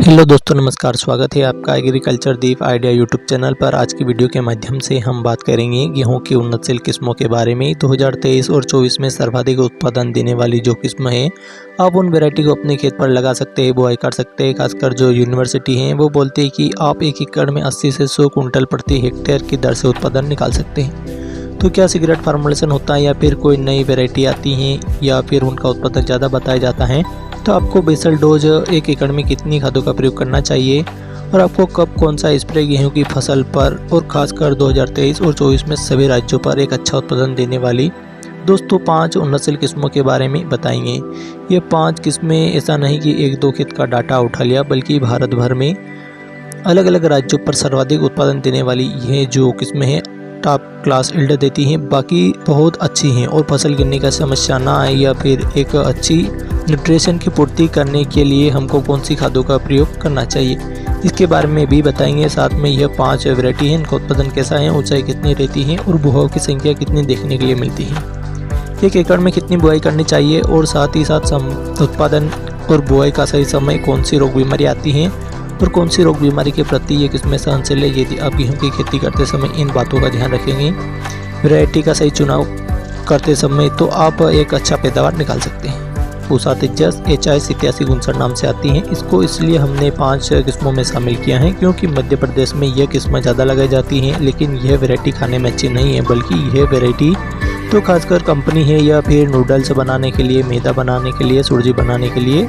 Hello दोस्तों, नमस्कार। स्वागत है आपका एग्रीकल्चर दीप आइडिया यूट्यूब चैनल पर। आज की वीडियो के माध्यम से हम बात करेंगे गेहूं की उन्नतशील किस्मों के बारे में। 2023 और 24 में सर्वाधिक उत्पादन देने वाली जो किस्म है, आप उन वैरायटी को अपने खेत पर लगा सकते हैं, बुआई कर सकते हैं। खासकर जो यूनिवर्सिटी हैं वो बोलते हैं कि आप 1 एकड़ में 80 से 100 कुंटल प्रति हेक्टेयर की दर से उत्पादन निकाल सकते हैं। तो क्या सीक्रेट फार्मूलेशन होता है या फिर कोई नई वैरायटी आती है या फिर उनका उत्पादन ज़्यादा बताया जाता है? तो आपको बेसल डोज 1 एकड़ में कितनी खादों का प्रयोग करना चाहिए और आपको कब कौन सा स्प्रे गेहूं की फसल पर और खासकर 2023 और 24 में सभी राज्यों पर एक अच्छा उत्पादन देने वाली दोस्तों 5 उन्नतशील किस्मों के बारे में बताएंगे। ये 5 किस्में ऐसा नहीं कि 1-2 खेत का डाटा उठा लिया, बल्कि भारत भर में अलग अलग राज्यों पर सर्वाधिक उत्पादन देने वाली ये जो किस्में हैं टॉप क्लास यील्ड देती हैं, बाकी बहुत अच्छी हैं और फसल गिरने का समस्या ना आए या फिर एक अच्छी न्यूट्रिशन की पूर्ति करने के लिए हमको कौन सी खादों का प्रयोग करना चाहिए, इसके बारे में भी बताएंगे। साथ में यह 5 वैरायटी हैं, इनका उत्पादन कैसा है, ऊंचाई कितनी रहती है और बुआई की संख्या कितनी देखने के लिए मिलती है, 1 एकड़ में कितनी बुआई करनी चाहिए और साथ ही साथ उत्पादन और बुआई का सही समय, कौन सी रोग बीमारी आती हैं और कौन सी रोग बीमारी के प्रति ये किस्में सहनशील है। यदि आप गेहूँ की खेती करते समय इन बातों का ध्यान रखेंगे, वैरायटी का सही चुनाव करते समय, तो आप एक अच्छा पैदावार निकाल सकते हैं। पूसा तेजस HI 8759 नाम से आती हैं। इसको इसलिए हमने 5 किस्मों में शामिल किया है क्योंकि मध्य प्रदेश में यह किस्में ज़्यादा लगाई जाती हैं, लेकिन यह वैरायटी खाने में अच्छी नहीं है, बल्कि यह वैरायटी तो खासकर कंपनी है या फिर नूडल्स बनाने के लिए, मैदा बनाने के लिए, सुरजी बनाने के लिए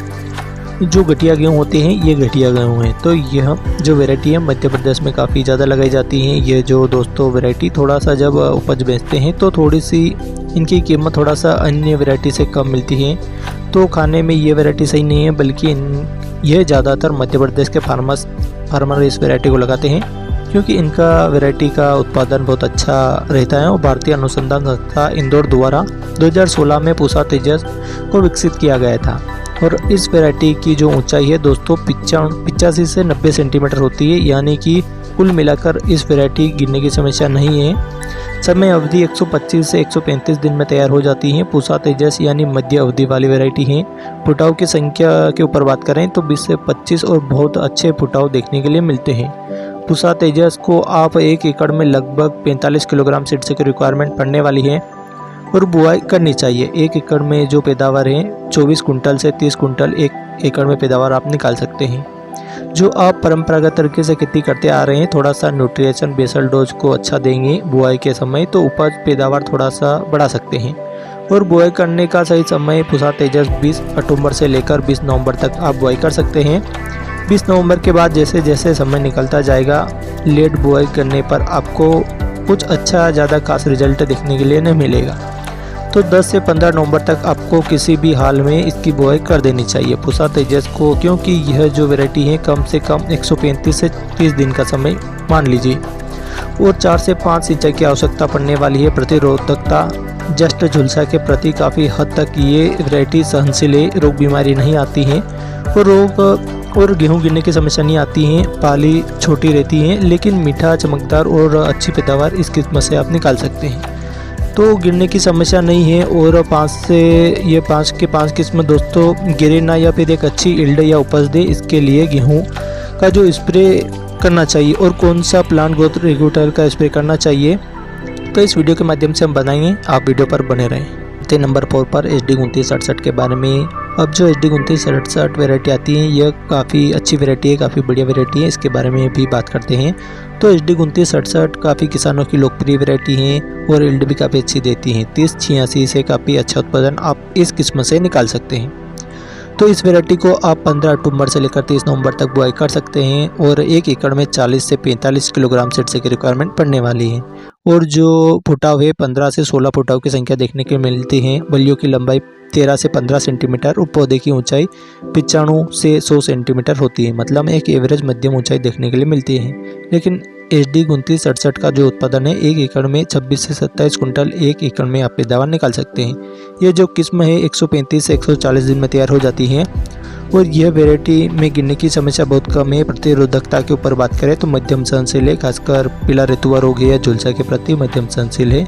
जो घटिया गेहूँ होते हैं, ये घटिया गेहूँ हैं। तो यह जो वैरायटी है मध्य प्रदेश में काफ़ी ज़्यादा लगाई जाती हैं। ये जो दोस्तों वैरायटी थोड़ा सा जब उपज बेचते हैं तो थोड़ी सी इनकी कीमत थोड़ा सा अन्य वैरायटी से कम मिलती है, तो खाने में ये वैरायटी सही नहीं है, बल्कि यह ज़्यादातर मध्य प्रदेश के फार्मर इस वैरायटी को लगाते हैं क्योंकि इनका वैरायटी का उत्पादन बहुत अच्छा रहता है। और भारतीय अनुसंधान संस्था इंदौर द्वारा 2016 में पूसा तेजस को विकसित किया गया था और इस वैरायटी की जो ऊंचाई है दोस्तों 85 से 90 सेंटीमीटर होती है, यानी कि कुल मिलाकर इस वैरायटी गिरने की समस्या नहीं है। समय अवधि 125 से 135 दिन में तैयार हो जाती है। पूसा तेजस यानी मध्य अवधि वाली वैरायटी है। फुटाव की संख्या के ऊपर बात करें तो 20 से 25 और बहुत अच्छे फुटाव देखने के लिए मिलते हैं। पूसा तेजस को आप 1 एकड़ में लगभग 45 किलोग्राम सीड्स की रिक्वायरमेंट पड़ने वाली है और बुआई करनी चाहिए। 1 एकड़ में जो पैदावार है 24 कुंटल से 30 कुंटल 1 एकड़ में पैदावार आप निकाल सकते हैं। जो आप परंपरागत तरीके से खेती करते आ रहे हैं, थोड़ा सा न्यूट्रिशन बेसल डोज को अच्छा देंगे बुआई के समय, तो उपज पैदावार थोड़ा सा बढ़ा सकते हैं। और बुआई करने का सही समय पूसा तेजस 20 अक्टूबर से लेकर 20 नवंबर तक आप बुआई कर सकते हैं। 20 नवंबर के बाद जैसे जैसे समय निकलता जाएगा, लेट बुआई करने पर आपको कुछ अच्छा ज़्यादा खास रिजल्ट देखने के लिए नहीं मिलेगा। तो 10 से 15 नवंबर तक आपको किसी भी हाल में इसकी बुआई कर देनी चाहिए पूसा तेजस को, क्योंकि यह जो वैरायटी है कम से कम 135 से 30 दिन का समय मान लीजिए और 4 से 5 सिंचाई की आवश्यकता पड़ने वाली है। प्रतिरोधकता जस्ट झुलसा के प्रति काफ़ी हद तक ये वैरायटी सहनशील है, रोग बीमारी नहीं आती है और रोग और गेहूँ गिरने की समस्या नहीं आती है। पाली छोटी रहती है लेकिन मीठा, चमकदार और अच्छी पैदावार इस किस्म से आप निकाल सकते हैं। तो गिरने की समस्या नहीं है और 5 के 5 किस्म दोस्तों गिरे ना या फिर एक अच्छी यील्ड या उपज दे, इसके लिए गेहूं का जो स्प्रे करना चाहिए और कौन सा प्लांट ग्रोथ रेगुलेटर का स्प्रे करना चाहिए, तो इस वीडियो के माध्यम से हम बताएंगे। आप वीडियो पर बने रहें। नंबर 4 पर HD 2967 के बारे में। अब जो HD 2967 वैरायटी आती है, यह काफ़ी अच्छी वैरायटी है, काफ़ी बढ़िया वैरायटी है, इसके बारे में भी बात करते हैं। तो HD 2967 काफ़ी किसानों की लोकप्रिय वैरायटी है और यील्ड भी काफ़ी अच्छी देती है। 3086 से काफ़ी अच्छा उत्पादन आप इस किस्म से निकाल सकते हैं। तो इस वैरायटी को आप 15 अक्टूबर से लेकर 30 नवंबर तक बुआई कर सकते हैं और 1 एकड़ में 40 से 45 किलोग्राम सीड्स की रिक्वायरमेंट पड़ने वाली है। और जो फुटाव है 15 से 16 फुटाव की संख्या देखने को मिलती है। बलियों की लंबाई 13 से 15 सेंटीमीटर और पौधे की ऊंचाई 95 से 100 सेंटीमीटर होती है, मतलब एक एवरेज मध्यम ऊंचाई देखने के लिए मिलती है। लेकिन HD 2967 का जो उत्पादन है 1 एकड़ में 26 से 27 कुंटल 1 एकड़ में आप पैदावार निकाल सकते हैं। ये जो किस्म है 135 से 140 दिन में तैयार हो जाती है और यह वैरायटी में गिरने की समस्या बहुत कम है। प्रतिरोधकता के ऊपर बात करें तो मध्यम सहनशील है, खासकर पीला रेतुआ रोग है या झुलसा के प्रति मध्यम सहनशील है।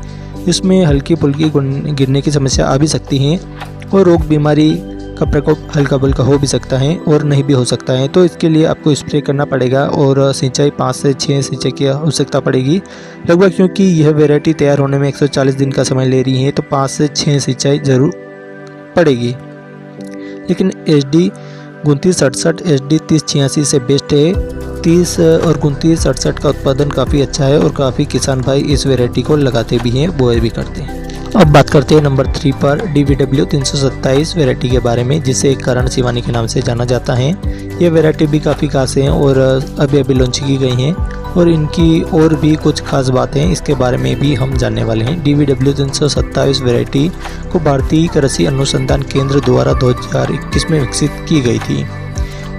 इसमें हल्की फुल्की गिरने की समस्या आ भी सकती है और रोग बीमारी का प्रकोप हल्का फुल्का हो भी सकता है और नहीं भी हो सकता है। तो इसके लिए आपको स्प्रे करना पड़ेगा और सिंचाई 5 से 6 सिंचाई की आवश्यकता पड़ेगी लगभग, क्योंकि यह वैरायटी तैयार होने में 140 दिन का समय ले रही है, तो 5 से 6 सिंचाई ज़रूर पड़ेगी। लेकिन HD 2967 HD 3086 से बेस्ट है। 30 और 2967 का उत्पादन काफ़ी अच्छा है और काफ़ी किसान भाई इस वैरायटी को लगाते भी हैं, बुआई भी करते हैं। अब बात करते हैं नंबर 3 पर DVW 327 वैरायटी के बारे में, जिसे करण शिवानी के नाम से जाना जाता है। ये वैरायटी भी काफ़ी खास है और अभी लॉन्च की गई हैं और इनकी और भी कुछ खास बातें इसके बारे में भी हम जानने वाले हैं। DVW 327 वैरायटी को भारतीय कृषि अनुसंधान केंद्र द्वारा 2021 में विकसित की गई थी।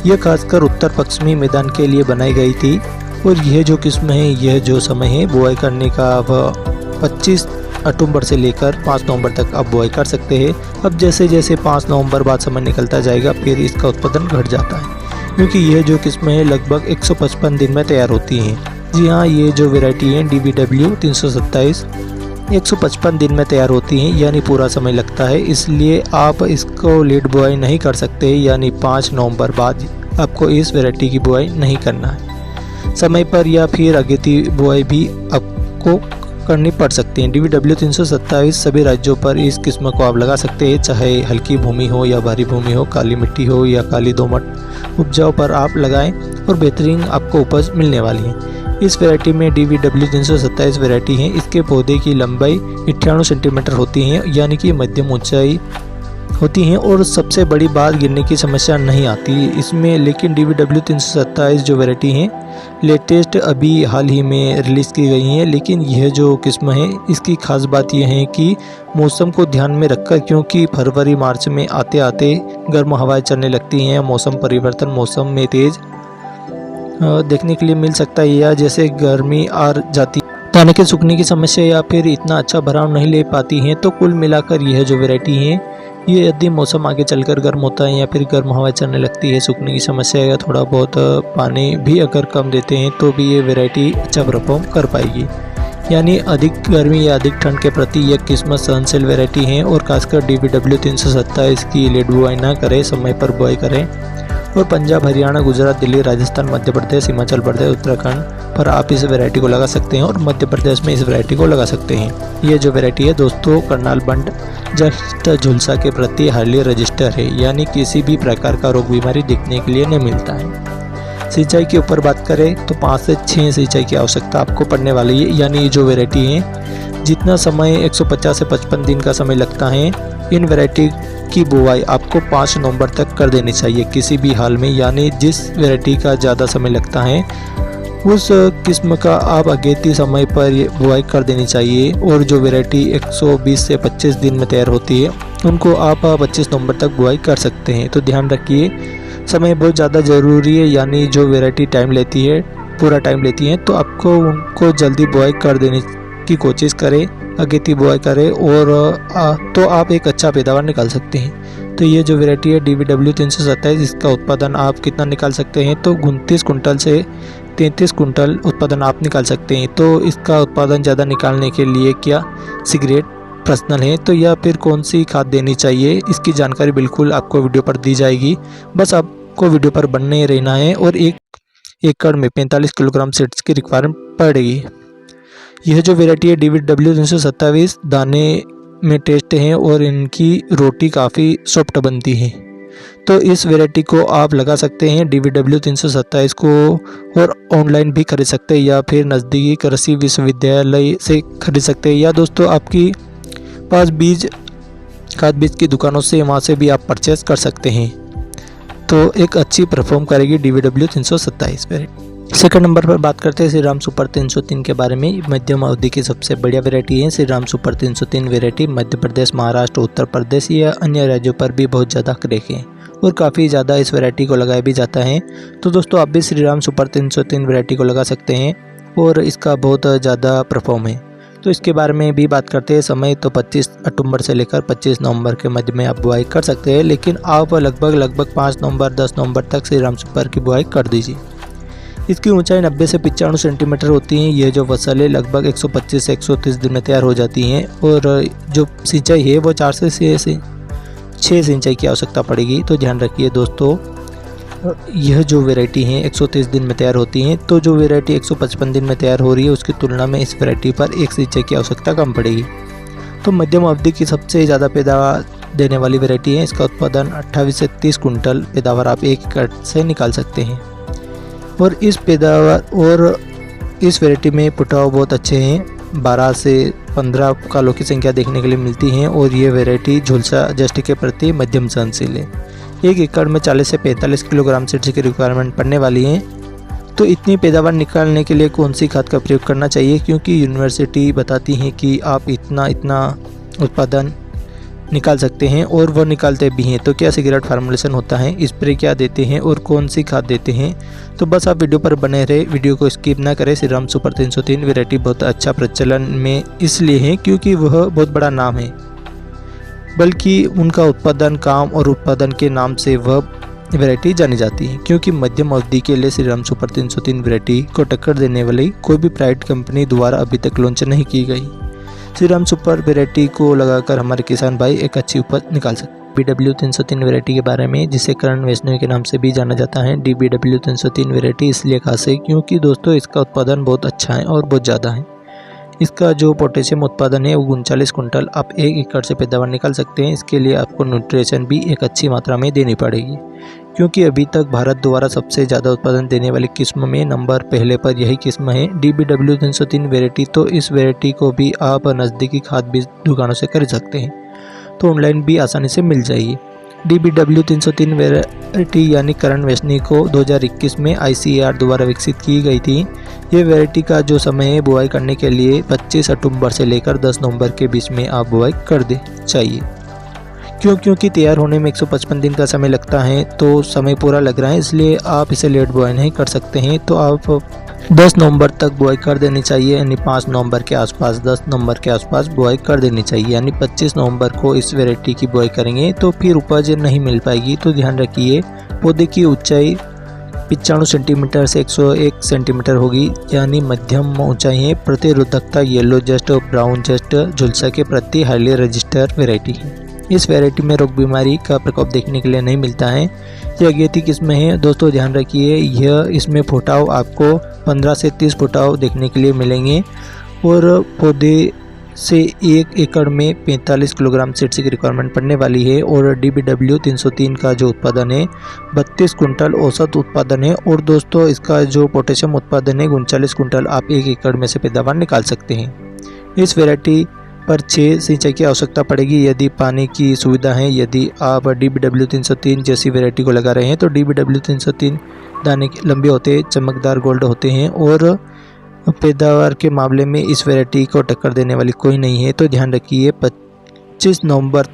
यह खासकर उत्तर पश्चिमी मैदान के लिए बनाई गई थी और यह जो किस्म है, यह जो समय है बुआई करने का, वह 25 अक्टूबर से लेकर 5 नवंबर तक आप बुआई कर सकते हैं। अब जैसे जैसे 5 नवंबर बाद समय निकलता जाएगा फिर इसका उत्पादन घट जाता है, क्योंकि यह जो किस्म है लगभग 155 दिन में तैयार होती हैं। जी हाँ, ये जो वैरायटी है DVW 327 155 दिन में तैयार होती हैं, यानी पूरा समय लगता है। इसलिए आप इसको लेट बुआई नहीं कर सकते, यानी 5 नवंबर बाद आपको इस वैरायटी की बुआई नहीं करना है समय पर, या फिर अगेती बुआई भी आपको करनी पड़ सकती है। DVW 327 सभी राज्यों पर इस किस्म को आप लगा सकते हैं, चाहे हल्की भूमि हो या भारी भूमि हो, काली मिट्टी हो या काली दोमट उपजाऊ पर आप लगाएं और बेहतरीन आपको उपज मिलने वाली है। इस वैरायटी में DVW 327 वैरायटी है। इसके पौधे की लंबाई 98 सेंटीमीटर होती है, यानी कि मध्यम ऊंचाई होती हैं और सबसे बड़ी बात गिरने की समस्या नहीं आती इसमें। लेकिन DVW 327 जो वैरायटी है लेटेस्ट अभी हाल ही में रिलीज़ की गई है, लेकिन यह जो किस्म है इसकी खास बात यह है कि मौसम को ध्यान में रखकर, क्योंकि फरवरी मार्च में आते आते गर्म हवाएं चलने लगती हैं, मौसम परिवर्तन, मौसम में तेज़ देखने के लिए मिल सकता है, या जैसे गर्मी आ जाती दाने के सूखने की समस्या या फिर इतना अच्छा भराव नहीं ले पाती हैं। तो कुल मिलाकर यह जो वैरायटी है, ये यदि मौसम आगे चलकर गर्म होता है या फिर गर्म हवा चलने लगती है, सूखने की समस्या या थोड़ा बहुत पानी भी अगर कम देते हैं, तो भी ये वैरायटी अच्छा परफॉर्म कर पाएगी। यानी अधिक गर्मी या अधिक ठंड के प्रति यह किस्म सहनशील वैरायटी है और खासकर DVW 327 की लेट बुआई ना करें, समय पर बुआई करें। और पंजाब, हरियाणा, गुजरात, दिल्ली, राजस्थान, मध्य प्रदेश, हिमाचल प्रदेश, उत्तराखंड पर आप इस वैरायटी को लगा सकते हैं और मध्य प्रदेश में इस वैरायटी को लगा सकते हैं। ये जो वैरायटी है दोस्तों, करनाल बंड जस्ट झुलसा के प्रति हाईली रजिस्टर है, यानी किसी भी प्रकार का रोग बीमारी दिखने के लिए नहीं मिलता है। सिंचाई के ऊपर बात करें तो 5 से 6 सिंचाई की आवश्यकता आपको पड़ने वाली है। यानी ये जो वैरायटी है, जितना समय 150 से 55 दिन का समय लगता है, इन वैरायटी की बुआई आपको 5 नवंबर तक कर देनी चाहिए किसी भी हाल में। यानी जिस वैरायटी का ज़्यादा समय लगता है उस किस्म का आप अगेती समय पर बुआई कर देनी चाहिए। और जो वैरायटी 120 से 25 दिन में तैयार होती है, उनको आप 25 नवंबर तक बुआई कर सकते हैं। तो ध्यान रखिए, समय बहुत ज़्यादा ज़रूरी है। यानी जो वैरायटी टाइम लेती है, पूरा टाइम लेती है, तो आपको उनको जल्दी बुआई कर देने की कोशिश करें, अगेती बुआई करें और तो आप एक अच्छा पैदावार निकाल सकते हैं। तो ये जो वैरायटी है DVW 327, इसका उत्पादन आप कितना निकाल सकते हैं, तो 29 कुंटल से 33 कुंटल उत्पादन आप निकाल सकते हैं। तो इसका उत्पादन ज़्यादा निकालने के लिए क्या सिगरेट पर्सनल है, तो या फिर कौन सी खाद देनी चाहिए, इसकी जानकारी बिल्कुल आपको वीडियो पर दी जाएगी। बस आपको वीडियो पर बने रहना है। और 1 एकड़ में 45 किलोग्राम सीड्स की रिक्वायरमेंट पड़ेगी। यह जो वैरायटी है DVW 327 दाने में टेस्ट है और इनकी रोटी काफ़ी सॉफ्ट बनती है। तो इस वैरायटी को आप लगा सकते हैं DVW 327 को, और ऑनलाइन भी खरीद सकते हैं या फिर नज़दीकी कृषि विश्वविद्यालय से खरीद सकते हैं, या दोस्तों आपकी पास खाद बीज की दुकानों से, वहाँ से भी आप परचेस कर सकते हैं। तो एक अच्छी परफॉर्म करेगी DVW 327 वैरायटी। सेकंड नंबर पर बात करते हैं श्रीराम सुपर 303 के बारे में। मध्यम अवधि की सबसे बढ़िया वैरायटी है श्रीराम सुपर 303 वैरायटी। मध्य प्रदेश, महाराष्ट्र, उत्तर प्रदेश या अन्य राज्यों पर भी बहुत ज़्यादा क्रेक है और काफ़ी ज़्यादा इस वैरायटी को लगाया भी जाता है। तो दोस्तों आप भी श्रीराम सुपर 303 वैरायटी को लगा सकते हैं और इसका बहुत ज़्यादा परफॉर्म है। तो इसके बारे में भी बात करते हैं। समय तो 25 अक्टूबर से लेकर 25 नवंबर के मध्य में आप बुआई कर सकते हैं, लेकिन आप लगभग 5 नवंबर 10 नवंबर तक श्रीराम सुपर की बुआई कर दीजिए। इसकी ऊंचाई 90 से 95 सेंटीमीटर होती है। ये जो फसलें लगभग 125 से 130 दिन में तैयार हो जाती हैं और जो सिंचाई है वो 4 से 6 सिंचाई की आवश्यकता पड़ेगी। तो ध्यान रखिए दोस्तों, यह जो वैरायटी हैं 130 दिन में तैयार होती हैं, तो जो वैरायटी 155 दिन में तैयार हो रही है उसकी तुलना में इस वैरायटी पर 1 सिंचाई की आवश्यकता कम पड़ेगी। तो मध्यम अवधि की सबसे ज़्यादा पैदावार देने वाली वैरायटी है। इसका उत्पादन 28 से 30 कुंटल पैदावार आप 1 एकड़ से निकाल सकते हैं। और इस वैरायटी में पुटाव बहुत अच्छे हैं, 12 से 15 कालों की संख्या देखने के लिए मिलती हैं। और ये वैरायटी झुलसा जस्ट के प्रति मध्यम सहनशील है। 1 एकड़ में 40 से 45 किलोग्राम सीड्स की रिक्वायरमेंट पड़ने वाली है। तो इतनी पैदावार निकालने के लिए कौन सी खाद का प्रयोग करना चाहिए, क्योंकि यूनिवर्सिटी बताती हैं कि आप इतना उत्पादन निकाल सकते हैं और वो निकालते भी हैं। तो क्या सिगरेट फार्मूलेशन होता है, स्प्रे क्या देते हैं और कौन सी खाद देते हैं, तो बस आप वीडियो पर बने रहे, वीडियो को स्किप ना करें। श्रीराम सुपर 303 वैरायटी बहुत अच्छा प्रचलन में इसलिए है क्योंकि वह बहुत बड़ा नाम है, बल्कि उनका उत्पादन काम और उत्पादन के नाम से वह वैरायटी जानी जाती है। क्योंकि मध्यम अवधि के लिए श्रीराम सुपर 303 वैरायटी को टक्कर देने वाली कोई भी प्राइवेट कंपनी द्वारा अभी तक लॉन्च नहीं की गई। श्रीराम सुपर वैरायटी को लगाकर हमारे किसान भाई एक अच्छी उपज निकाल सकते हैं। DBW 303 वैरायटी के बारे में, जिसे करण वैष्णवी के नाम से भी जाना जाता है, DBW 303 वैरायटी इसलिए खास है क्योंकि दोस्तों इसका उत्पादन बहुत अच्छा है और बहुत ज़्यादा है। इसका जो पोटेशियम उत्पादन है वो 39 कुंटल आप 1 एकड़ से पैदावार निकाल सकते हैं। इसके लिए आपको न्यूट्रिशन भी एक अच्छी मात्रा में देनी पड़ेगी, क्योंकि अभी तक भारत द्वारा सबसे ज़्यादा उत्पादन देने वाली किस्म में नंबर पहले पर यही किस्म है, DBW 303 वैरायटी। तो इस वैरायटी को भी आप नज़दीकी खाद बीज दुकानों से खरीद सकते हैं, तो ऑनलाइन भी आसानी से मिल जाएगी। DBW 303 वैरायटी यानी करण वैष्णवी को 2021 में ICAR द्वारा विकसित की गई थी। ये वैरायटी का जो समय है बुआई करने के लिए 25 अक्टूबर से लेकर 10 नवंबर के बीच में आप बुआई कर दे चाहिए। क्योंकि तैयार होने में 155 दिन का समय लगता है, तो समय पूरा लग रहा है, इसलिए आप इसे लेट बुआई नहीं कर सकते हैं। तो आप 10 नवंबर तक बुआई कर देनी चाहिए, यानी 5 नवंबर के आसपास 10 नवंबर के आसपास बुआई कर देनी चाहिए। यानी 25 नवंबर को इस वैरायटी की बुआई करेंगे तो फिर उपज नहीं मिल पाएगी। तो ध्यान रखिए, पौधे की ऊंचाई 95 सेंटीमीटर से 101 सेंटीमीटर होगी, यानी मध्यम ऊंचाई है। प्रतिरोधकता येलो जस्ट और ब्राउन जस्ट झुलसा के प्रति हाईली रजिस्टर वैरायटी है। इस वैरायटी में रोग बीमारी का प्रकोप देखने के लिए नहीं मिलता है। यह अगेती किस्म है दोस्तों, ध्यान रखिए, यह इसमें फुटाव आपको 15 से 30 फुटाव देखने के लिए मिलेंगे। और पौधे से 1 एकड़ में 45 किलोग्राम सीड्स की रिक्वायरमेंट पड़ने वाली है। और DBW 303 का जो उत्पादन है 32 कुंटल औसत उत्पादन है। और दोस्तों इसका जो पोटेशियम उत्पादन है 39 कुंटल आप 1 एकड़ में से पैदावार निकाल सकते हैं। इस वैरायटी पर 6 सिंचाई की आवश्यकता पड़ेगी यदि पानी की सुविधा है। यदि आप DBW 303 जैसी वैरायटी को लगा रहे हैं तो DBW 303 दाने लंबे होते हैं, चमकदार गोल्ड होते हैं और पैदावार के मामले में इस वैरायटी को टक्कर देने वाली कोई नहीं है। तो ध्यान रखिए, 25 नवंबर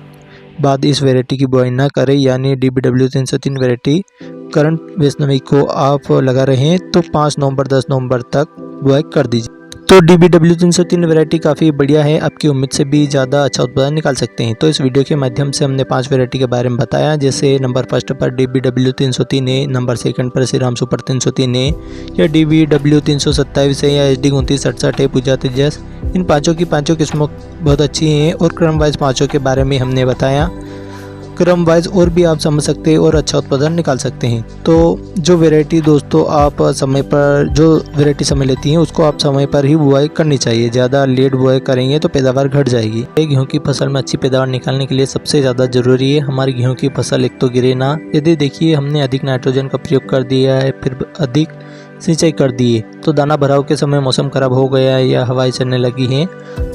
बाद इस वैरायटी की बुआई ना करें, यानी DBW 303 वैरायटी करण वैष्णवी को आप लगा रहे हैं तो 5 नवंबर 10 नवंबर तक बुआई कर दीजिए। तो DBW 303 वैरायटी काफ़ी बढ़िया है, आपकी उम्मीद से भी ज़्यादा अच्छा उत्पादन निकाल सकते हैं। तो इस वीडियो के माध्यम से हमने 5 वैरायटी के बारे में बताया, जैसे नंबर फर्स्ट पर DBW 303 है, नंबर सेकंड पर श्रीराम सुपर 303 है, या DBW 327 है, या SD 2968 है, पूजा तेजस। इन पाँचों की पाँचों किस्मों बहुत अच्छी हैं और क्रम वाइज पाँचों के बारे में हमने बताया। क्रम वाइज और भी आप समझ सकते हैं और अच्छा उत्पादन निकाल सकते हैं। तो जो वैरायटी दोस्तों आप समय पर जो वैरायटी समय लेती हैं उसको आप समय पर ही बुआई करनी चाहिए। ज़्यादा लेट बुआई करेंगे तो पैदावार घट जाएगी। गेहूं की फसल में अच्छी पैदावार निकालने के लिए सबसे ज़्यादा जरूरी है हमारी गेहूं की फसल एक तो गिरे ना। यदि देखिए हमने अधिक नाइट्रोजन का प्रयोग कर दिया है, फिर अधिक सिंचाई कर दी है, तो दाना भराव के समय मौसम खराब हो गया है या हवाएं चलने लगी हैं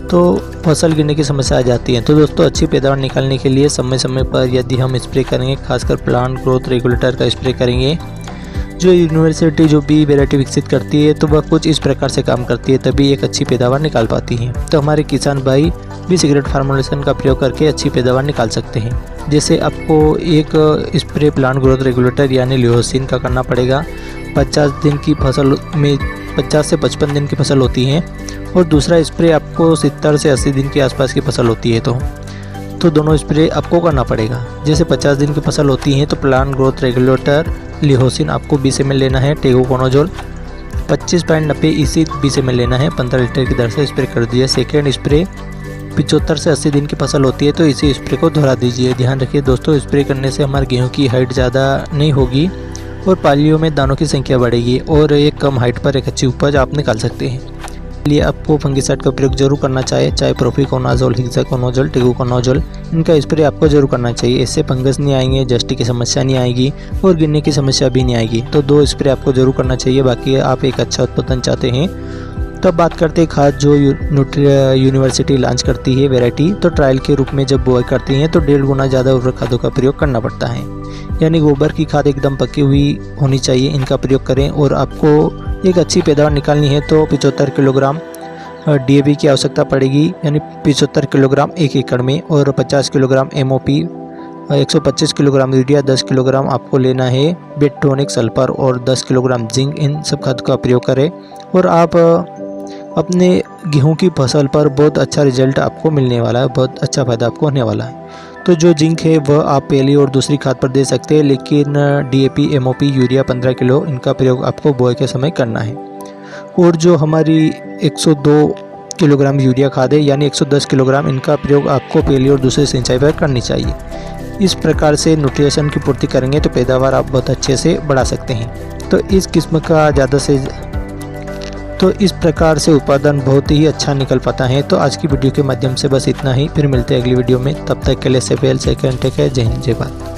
तो फसल गिरने की समस्या आ जाती है। तो दोस्तों अच्छी पैदावार निकालने के लिए समय समय पर यदि हम स्प्रे करेंगे, खासकर प्लांट ग्रोथ रेगुलेटर का स्प्रे करेंगे, जो यूनिवर्सिटी जो भी वैरायटी विकसित करती है तो वह कुछ इस प्रकार से काम करती है, तभी एक अच्छी पैदावार निकाल पाती है। तो हमारे किसान भाई भी सिगरेट फार्मूलेशन का प्रयोग करके अच्छी पैदावार निकाल सकते हैं। जैसे आपको एक स्प्रे प्लांट ग्रोथ रेगुलेटर यानी लिहोसिन का करना पड़ेगा। 50 दिन की फसल में 50 से 55 दिन की फसल होती है और दूसरा स्प्रे आपको 70 से 80 दिन के आसपास की फसल होती है। तो दोनों स्प्रे आपको करना पड़ेगा। जैसे 50 दिन की फसल होती है तो प्लांट ग्रोथ रेगुलेटर लिहोसिन आपको 20 ml लेना है, टेगोकोनाजोल 25.90 इसी 20 ml लेना है, 15 लीटर की दर से स्प्रे कर दिया। सेकेंड स्प्रे 75 से 80 दिन की फसल होती है तो इसी स्प्रे को दोहरा दीजिए। ध्यान रखिए दोस्तों, स्प्रे करने से हमारे गेहूं की हाइट ज़्यादा नहीं होगी और पालियों में दानों की संख्या बढ़ेगी और एक कम हाइट पर एक अच्छी उपज आप निकाल सकते हैं। इसलिए आपको फंगिसाइड का प्रयोग जरूर करना चाहिए, चाहे प्रोपिकोनाजोल, हेक्साकोनाजोल, टेबुकोनाजोल, इनका स्प्रे आपको जरूर करना चाहिए। इससे फंगस नहीं आएंगे, जस्टी की समस्या नहीं आएगी और गिरने की समस्या भी नहीं आएगी। तो 2 स्प्रे आपको जरूर करना चाहिए। बाकी आप एक अच्छा उत्पादन चाहते हैं तो अब बात करते हैं खाद जो यूनिवर्सिटी लॉन्च करती है वैरायटी। तो ट्रायल के रूप में जब बुआई करती हैं तो 1.5 गुना ज़्यादा उर्वरक खादों का प्रयोग करना पड़ता है, यानी गोबर की खाद एकदम पकी हुई होनी चाहिए, इनका प्रयोग करें। और आपको एक अच्छी पैदावार निकालनी है तो 75 किलोग्राम DAP की आवश्यकता पड़ेगी, यानी 75 किलोग्राम 1 एकड़ में, और 50 kilogram MOP, 125 kilogram urea, 10 kilogram आपको लेना है बेंटोनिक सल्फर और 10 किलोग्राम जिंक। इन सब खाद का प्रयोग करें और आप अपने गेहूं की फसल पर बहुत अच्छा रिजल्ट आपको मिलने वाला है, बहुत अच्छा फ़ायदा आपको होने वाला है। तो जो जिंक है वह आप पहली और दूसरी खाद पर दे सकते हैं, लेकिन DAP, MOP, यूरिया 15 किलो, इनका प्रयोग आपको बुआई के समय करना है। और जो हमारी 102 किलोग्राम यूरिया खाद है, यानी 110 किलोग्राम, इनका प्रयोग आपको पहली और दूसरी सिंचाई पर करनी चाहिए। इस प्रकार से न्यूट्रिशन की पूर्ति करेंगे तो पैदावार आप बहुत अच्छे से बढ़ा सकते हैं। तो इस प्रकार से उत्पादन बहुत ही अच्छा निकल पाता है। तो आज की वीडियो के माध्यम से बस इतना ही, फिर मिलते हैं अगली वीडियो में। तब तक के लिए सेफ हेल्थ सेकंड टेक है। जय हिंद, जय भारत।